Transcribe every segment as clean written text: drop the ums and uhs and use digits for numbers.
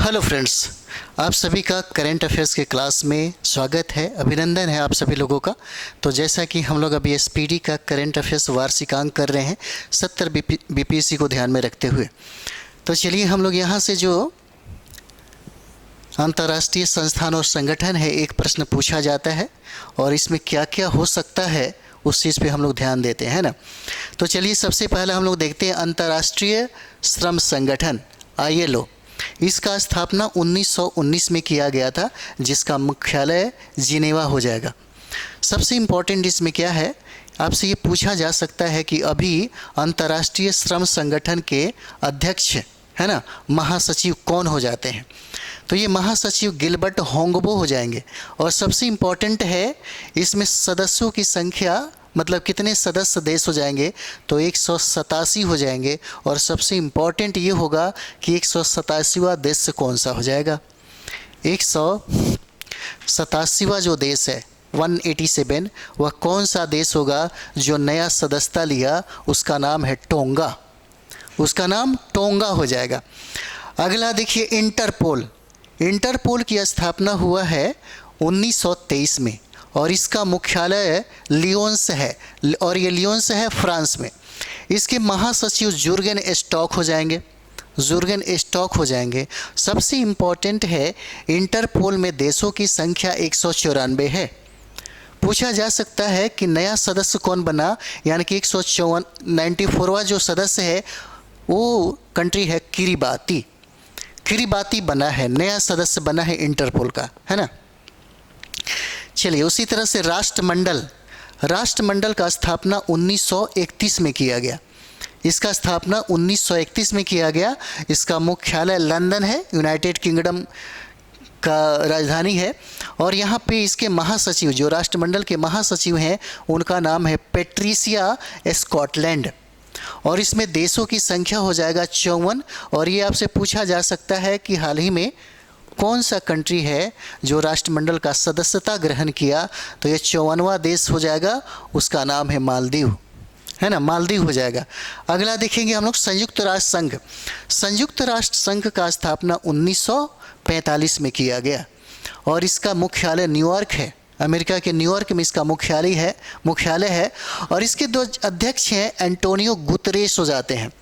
Hello friends, आप सभी का करंट अफेयर्स के क्लास में स्वागत है। अभिनंदन है आप सभी लोगों का। तो जैसा कि हम लोग अभी एसपीडी का करंट अफेयर्स वार्षिकांक कर रहे हैं 70 बीपीएससी को ध्यान में रखते हुए। तो चलिए हम लोग यहाँ से जो अंतर्राष्ट्रीय संस्थान और संगठन है, एक प्रश्न पूछा जाता है और इसमें क्या क्या हो सकता है उस चीज़ पे हम लोग ध्यान देते हैं ना। तो चलिए सबसे पहले हम लोग देखते हैं अंतर्राष्ट्रीय श्रम संगठन ILO। इसका स्थापना 1919 में किया गया था, जिसका मुख्यालय जिनेवा हो जाएगा। सबसे इम्पोर्टेंट इसमें क्या है, आपसे ये पूछा जा सकता है कि अभी अंतर्राष्ट्रीय श्रम संगठन के अध्यक्ष है ना, महासचिव कौन हो जाते हैं। तो ये महासचिव गिलबर्ट होंगबो हो जाएंगे। और सबसे इम्पोर्टेंट है इसमें सदस्यों की संख्या, मतलब कितने सदस्य देश हो जाएंगे, तो 187 हो जाएंगे। और सबसे इम्पोर्टेंट ये होगा कि 187वां देश कौन सा हो जाएगा। 187वां जो देश है 187, वह कौन सा देश होगा जो नया सदस्यता लिया, उसका नाम है टोंगा। उसका नाम टोंगा हो जाएगा। अगला देखिए इंटरपोल। इंटरपोल की स्थापना हुआ है 1923 में और इसका मुख्यालय लियोन्स है, और ये लियोन्स है फ्रांस में। इसके महासचिव जुर्गेन स्टॉक हो जाएंगे। जुर्गेन स्टॉक हो जाएंगे। सबसे इम्पॉर्टेंट है इंटरपोल में देशों की संख्या 194 है। पूछा जा सकता है कि नया सदस्य कौन बना, यानी कि 194वां जो सदस्य है वो कंट्री है किरिबाती। किरिबाती बना है, नया सदस्य बना है इंटरपोल का, है ना। चलिए उसी तरह से राष्ट्रमंडल का स्थापना 1931 में किया गया। इसका स्थापना 1931 में किया गया। इसका मुख्यालय लंदन है, यूनाइटेड किंगडम का राजधानी है। और यहाँ पे इसके महासचिव, जो राष्ट्रमंडल के महासचिव हैं, उनका नाम है पेट्रिसिया स्कॉटलैंड। और इसमें देशों की संख्या हो जाएगा 54। और ये आपसे पूछा जा सकता है कि हाल ही में कौन सा कंट्री है जो राष्ट्रमंडल का सदस्यता ग्रहण किया, तो ये 54वां देश हो जाएगा। उसका नाम है मालदीव, है ना, मालदीव हो जाएगा। अगला देखेंगे हम लोग संयुक्त राष्ट्र संघ। संयुक्त राष्ट्र संघ का स्थापना 1945 में किया गया और इसका मुख्यालय न्यूयॉर्क है। अमेरिका के न्यूयॉर्क में इसका मुख्यालय है। और इसके दो अध्यक्ष हैं एंटोनियो गुतरेस हो जाते हैं।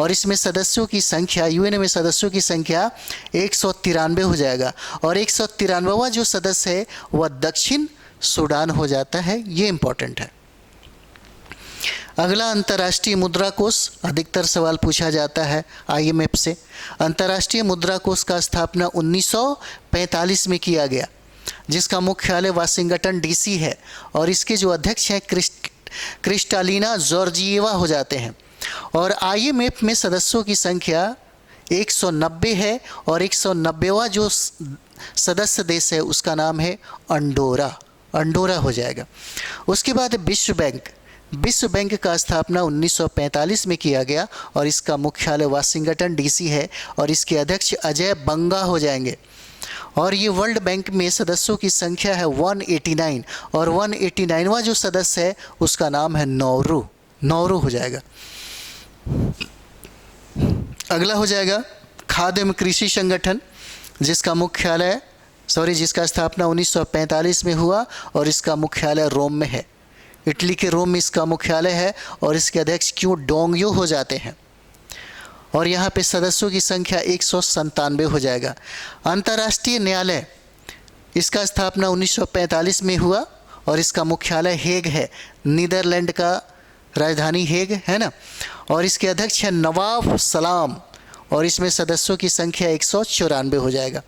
और इसमें सदस्यों की संख्या, यूएन में सदस्यों की संख्या 193 हो जाएगा। और 193वां जो सदस्य है वह दक्षिण सूडान हो जाता है। ये इंपॉर्टेंट है। अगला अंतर्राष्ट्रीय मुद्रा कोष। अधिकतर सवाल पूछा जाता है IMF से। अंतर्राष्ट्रीय मुद्रा कोष का स्थापना 1945 में किया गया, जिसका मुख्यालय वाशिंगटन DC है। और इसके जो अध्यक्ष हैं क्रिस्टालिना जॉर्जिएवा हो जाते हैं। और IMF में सदस्यों की संख्या 190 है। और 190वां जो सदस्य देश है उसका नाम है अंडोरा हो जाएगा। उसके बाद विश्व बैंक का स्थापना 1945 में किया गया और इसका मुख्यालय वाशिंगटन DC है। और इसके अध्यक्ष अजय बंगा हो जाएंगे। और ये वर्ल्ड बैंक में सदस्यों की संख्या है 189। और 189वां जो सदस्य है उसका नाम है नौरू हो जाएगा। अगला हो जाएगा खाद्य एवं कृषि संगठन, जिसका स्थापना 1945 में हुआ और इसका मुख्यालय रोम में है। इटली के रोम में इसका मुख्यालय है और इसके अध्यक्ष क्यू डोंगयो हो जाते हैं। और यहाँ पे सदस्यों की संख्या 197 हो जाएगा। अंतर्राष्ट्रीय न्यायालय, इसका स्थापना 1945 में हुआ और इसका मुख्यालय हेग है। नीदरलैंड का राजधानी हेग है ना। और इसके अध्यक्ष है नवाब सलाम और इसमें सदस्यों की संख्या 194 हो जाएगा।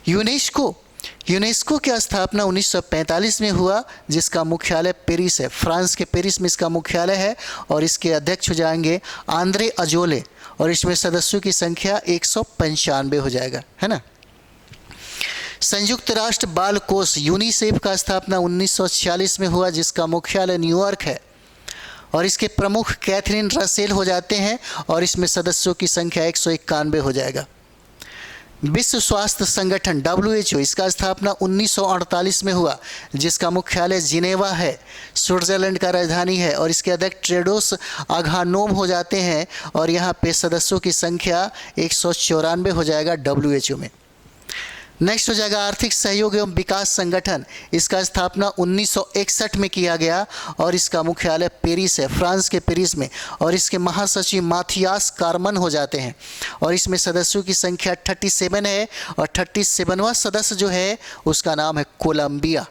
यूनेस्को की स्थापना 1945 में हुआ, जिसका मुख्यालय पेरिस है। फ्रांस के पेरिस में इसका मुख्यालय है और इसके अध्यक्ष हो जाएंगे आंद्रे अजोले। और इसमें सदस्यों की संख्या 195 हो जाएगा, है ना। संयुक्त राष्ट्र बाल कोष यूनिसेफ का स्थापना 1946 में हुआ, जिसका मुख्यालय न्यूयॉर्क है। और इसके प्रमुख कैथरीन रसेल हो जाते हैं और इसमें सदस्यों की संख्या 191 हो जाएगा। विश्व स्वास्थ्य संगठन WHO, इसका स्थापना 1948 में हुआ, जिसका मुख्यालय जिनेवा है, स्विट्जरलैंड का राजधानी है, और इसके अध्यक्ष टेड्रोस अधानोम हो जाते हैं, और यहाँ पे सदस्यों की संख्या 194 हो जाएगा WHO में। नेक्स्ट हो जाएगा आर्थिक सहयोग एवं विकास संगठन, इसका स्थापना 1961 में किया गया, और इसका मुख्यालय पेरिस है, फ्रांस के पेरिस में, और इसके महासचिव माथियास कार्मन हो जाते हैं, और इसमें सदस्यों की संख्या 37 है, और 37वां सदस्य जो है उसका नाम है कोलंबिया,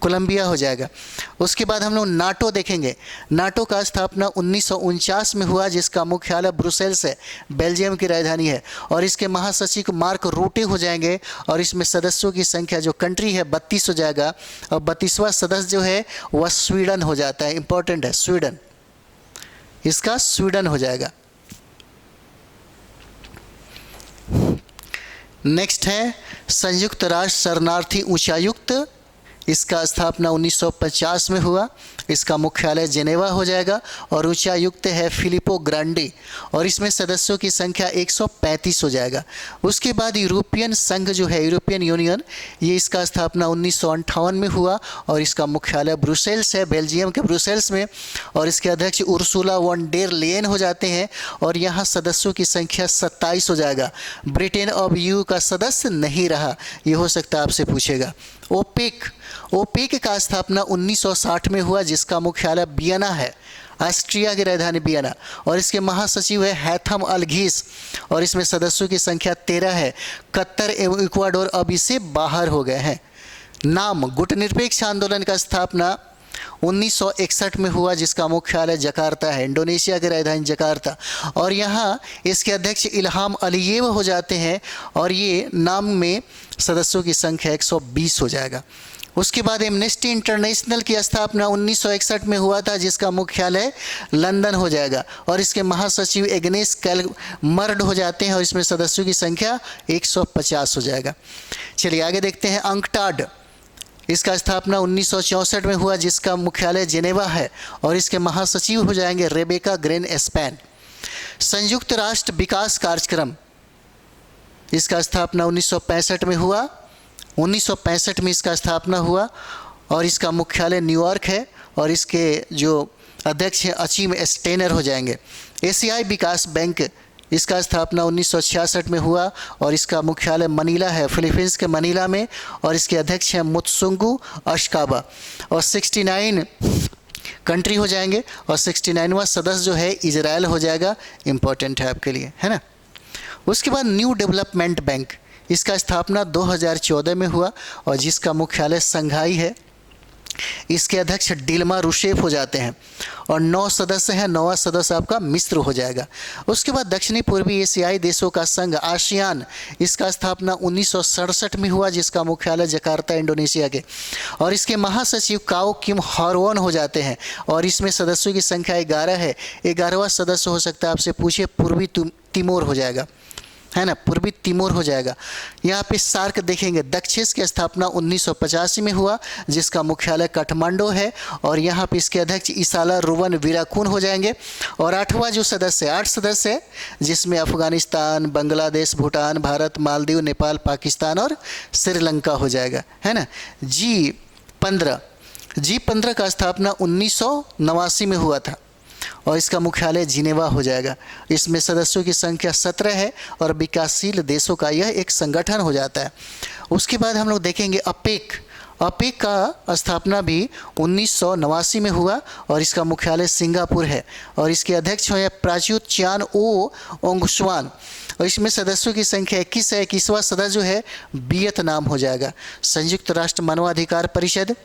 कोलंबिया हो जाएगा। उसके बाद हम लोग नाटो देखेंगे। नाटो का स्थापना 1949 में हुआ, जिसका मुख्यालय ब्रुसेल्स है, बेल्जियम की राजधानी है, और इसके महासचिव मार्क रूटे हो जाएंगे, और इसमें सदस्यों की संख्या जो कंट्री है 32 हो जाएगा, और 32वां सदस्य जो है वह स्वीडन हो जाता है, इंपॉर्टेंट है स्वीडन, इसका स्वीडन हो जाएगा। नेक्स्ट है संयुक्त राष्ट्र शरणार्थी उच्चायुक्त, इसका स्थापना 1950 में हुआ, इसका मुख्यालय जेनेवा हो जाएगा, और उच्चायुक्त है फिलिपो ग्रांडी, और इसमें सदस्यों की संख्या 135 हो जाएगा। उसके बाद यूरोपियन संघ जो है, यूरोपियन यूनियन, ये इसका स्थापना 1958 में हुआ, और इसका मुख्यालय ब्रुसेल्स है, बेल्जियम के ब्रुसेल्स में, और इसके अध्यक्ष उर्सुला वॉन डेर लेयन हो जाते हैं, और यहाँ सदस्यों की संख्या 27 हो जाएगा। ब्रिटेन अब EU का सदस्य नहीं रहा, ये हो सकता है आपसे पूछेगा। ओपेक का स्थापना 1960 में हुआ, जिसका मुख्यालय वियना है, ऑस्ट्रिया की राजधानी वियना, और इसके महासचिव है हैथम अलघीस, और इसमें सदस्यों की संख्या 13 है। कतर एवं इक्वाडोर अब इसे बाहर हो गए हैं। नाम गुटनिरपेक्ष आंदोलन का स्थापना 1961 में हुआ, जिसका मुख्यालय जकार्ता है, इंडोनेशिया की राजधानी जकार्ता, और यहाँ इसके अध्यक्ष इल्हाम अलीयेव हो जाते हैं, और ये नाम में सदस्यों की संख्या 120 हो जाएगा। उसके बाद एमनेस्टी इंटरनेशनल की स्थापना 1961 में हुआ था, जिसका मुख्यालय लंदन हो जाएगा, और इसके महासचिव एग्नेस कैलमर्ड हो जाते हैं, और इसमें सदस्यों की संख्या 150 हो जाएगा। चलिए आगे देखते हैं अंकटाड, इसका स्थापना 1964 में हुआ, जिसका मुख्यालय जेनेवा है, और इसके महासचिव हो जाएंगे रेबेका ग्रेन एस्पैन। संयुक्त राष्ट्र विकास कार्यक्रम, इसका स्थापना 1965 में हुआ, 1965 में इसका स्थापना हुआ, और इसका मुख्यालय न्यूयॉर्क है, और इसके जो अध्यक्ष हैं अचीम स्टेनर हो जाएंगे। एशियाई विकास बैंक, इसका स्थापना 1966 में हुआ, और इसका मुख्यालय मनीला है, फिलीपींस के मनीला में, और इसके अध्यक्ष हैं मुत्सुंगू अशकाबा, और 69 कंट्री हो जाएंगे, और 69वां सदस्य जो है इजराइल हो जाएगा, इंपॉर्टेंट है आपके लिए, है ना। उसके बाद न्यू डेवलपमेंट बैंक, इसका स्थापना 2014 में हुआ, और जिसका मुख्यालय संघाई है, इसके अध्यक्ष डिल्मा रूसेफ हो जाते हैं, और 9 सदस्य हैं, 9वां सदस्य आपका मिस्र हो जाएगा। उसके बाद दक्षिणी पूर्वी एशियाई देशों का संघ आसियान, इसका स्थापना 1967 में हुआ, जिसका मुख्यालय जकार्ता इंडोनेशिया के, और इसके महासचिव काओ किम हॉर्वन हो जाते हैं, और इसमें सदस्यों की संख्या 11 है। 11वां सदस्य हो सकता है आपसे पूछे पूर्वी तिमोर हो जाएगा, है ना, पूर्वी तिमोर हो जाएगा। यहाँ पे सार्क देखेंगे, दक्षिण की स्थापना 1985 में हुआ, जिसका मुख्यालय काठमांडू है, और यहाँ पे इसके अध्यक्ष इसाला रुवन वीराकुन हो जाएंगे। और 8वां जो सदस्य है, 8 सदस्य है, जिसमें अफगानिस्तान, बांग्लादेश, भूटान, भारत, मालदीव, नेपाल, पाकिस्तान और श्रीलंका हो जाएगा, है ना। G15 का स्थापना 1989 में हुआ था, और इसका मुख्यालय जिनेवा हो जाएगा। इसमें सदस्यों की संख्या 17 है, और विकासशील देशों का यह एक संगठन हो जाता है। उसके बाद हम लोग देखेंगे अपेक का स्थापना भी 1989 में हुआ, और इसका मुख्यालय सिंगापुर है, और इसके अध्यक्ष हैं प्राच्युत चियान ओ ओंगस्वान, और इसमें सदस्यों की संख्या 21 है। 21वां सदस्य जो है वियतनाम हो जाएगा। संयुक्त राष्ट्र मानवाधिकार परिषद,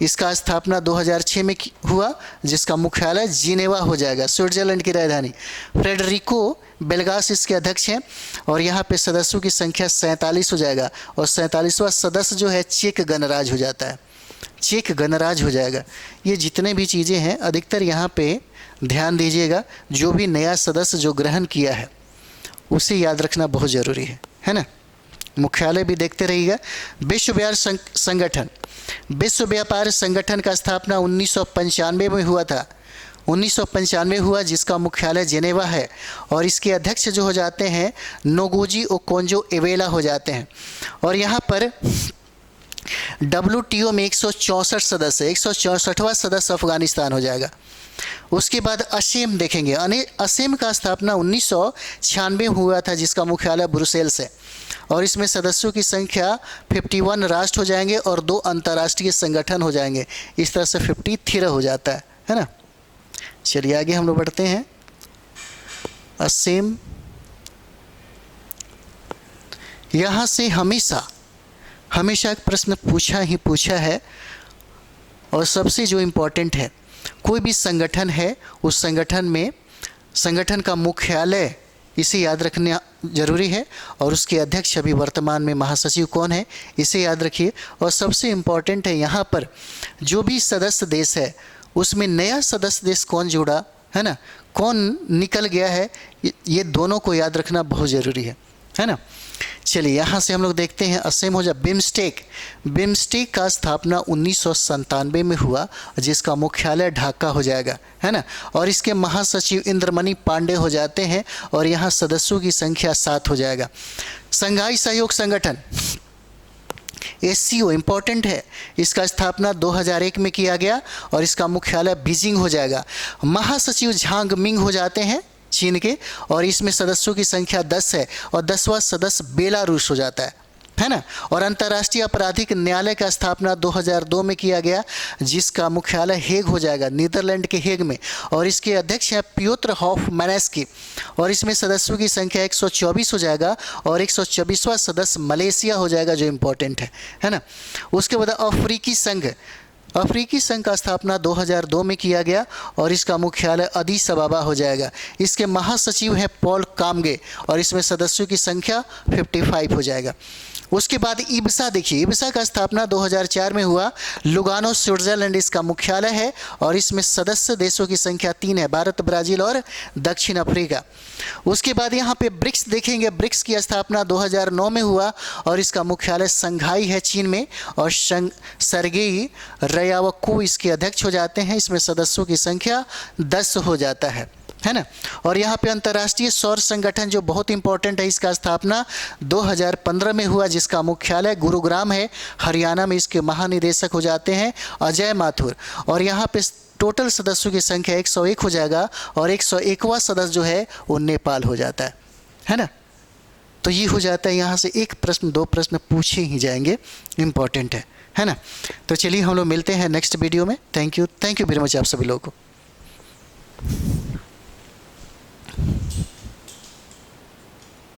इसका स्थापना 2006 में हुआ, जिसका मुख्यालय जिनेवा हो जाएगा, स्विट्जरलैंड की राजधानी। फ्रेडरिको बेलगास इसके अध्यक्ष हैं, और यहाँ पे सदस्यों की संख्या 47 हो जाएगा, और 47वां सदस्य जो है चेक गणराज्य हो जाता है, चेक गणराज्य हो जाएगा। ये जितने भी चीज़ें हैं अधिकतर यहाँ पे ध्यान दीजिएगा, जो भी नया सदस्य जो ग्रहण किया है उसे याद रखना बहुत ज़रूरी है ना। मुख्यालय भी देखते रहिएगा। विश्व व्यापार संगठन का स्थापना 1995 में हुआ था, 1995 हुआ जिसका मुख्यालय जेनेवा है और इसके अध्यक्ष जो हो जाते हैं नोगोजी ओकोंजो इवेला हो जाते हैं। और यहाँ पर WTO में 164 सदस्य, 164वां सदस्य अफगानिस्तान हो जाएगा। उसके बाद असेम देखेंगे। असेम का स्थापना 1996 हुआ था जिसका मुख्यालय ब्रुसेल्स है और इसमें सदस्यों की संख्या 51 राष्ट्र हो जाएंगे और 2 अंतर्राष्ट्रीय संगठन हो जाएंगे। इस तरह से 53 हो जाता है ना। चलिए आगे हम लोग बढ़ते हैं। असेम, यहाँ से हमेशा एक प्रश्न पूछा है और सबसे जो इम्पोर्टेंट है, कोई भी संगठन है उस संगठन का मुख्यालय इसे याद रखना जरूरी है और उसके अध्यक्ष अभी वर्तमान में महासचिव कौन है इसे याद रखिए। और सबसे इम्पोर्टेंट है यहाँ पर जो भी सदस्य देश है उसमें नया सदस्य देश कौन जुड़ा है ना, कौन निकल गया है, ये दोनों को याद रखना बहुत ज़रूरी है ना। चलिए यहाँ से हम लोग देखते हैं। असेम हो जाए। बिम्स्टेक का स्थापना 1997 में हुआ जिसका मुख्यालय ढाका हो जाएगा, है ना। और इसके महासचिव इंद्रमणि पांडे हो जाते हैं और यहाँ सदस्यों की संख्या 7 हो जाएगा। संघाई सहयोग संगठन SCO इम्पॉर्टेंट है, इसका स्थापना 2001 में किया गया और इसका मुख्यालय बीजिंग हो जाएगा। महासचिव झांग मिंग हो जाते हैं चीन के और इसमें सदस्यों की संख्या 10 है और 10वां सदस्य बेलारूस हो जाता है ना। और अंतर्राष्ट्रीय आपराधिक न्यायालय का स्थापना 2002 में किया गया जिसका मुख्यालय हेग हो जाएगा, नीदरलैंड के हेग में। और इसके अध्यक्ष हैं प्योत्र हॉफमैनेस्की और इसमें सदस्यों की संख्या 124 हो जाएगा और 124वां सदस्य मलेशिया हो जाएगा जो इम्पोर्टेंट है ना। उसके बाद अफ्रीकी संघ का स्थापना 2002 में किया गया और इसका मुख्यालय अदीस अबाबा हो जाएगा। इसके महासचिव हैं पॉल कामगे और इसमें सदस्यों की संख्या 55 हो जाएगा। उसके बाद इब्सा देखिए, इब्सा का स्थापना 2004 में हुआ, लुगानो स्विट्जरलैंड इसका मुख्यालय है और इसमें सदस्य देशों की संख्या 3 है, भारत, ब्राज़ील और दक्षिण अफ्रीका। उसके बाद यहाँ पे ब्रिक्स देखेंगे। ब्रिक्स की स्थापना 2009 में हुआ और इसका मुख्यालय संघाई है चीन में और सर्गेई रयावको इसके अध्यक्ष हो जाते हैं। इसमें सदस्यों की संख्या 10 हो जाता है ना। और यहाँ पे अंतर्राष्ट्रीय सौर संगठन जो बहुत इंपॉर्टेंट है, इसका स्थापना 2015 में हुआ जिसका मुख्यालय गुरुग्राम है, हरियाणा में। इसके महानिदेशक हो जाते हैं अजय माथुर और यहाँ पे टोटल सदस्यों की संख्या 101 हो जाएगा और 101वां सदस्य जो है वो नेपाल हो जाता है ना। तो ये हो जाता है। यहाँ से एक प्रश्न 2 प्रश्न पूछे ही जाएंगे, इम्पॉर्टेंट है ना। तो चलिए हम लोग मिलते हैं नेक्स्ट वीडियो में। थैंक यू वेरी मच आप सभी लोगों को।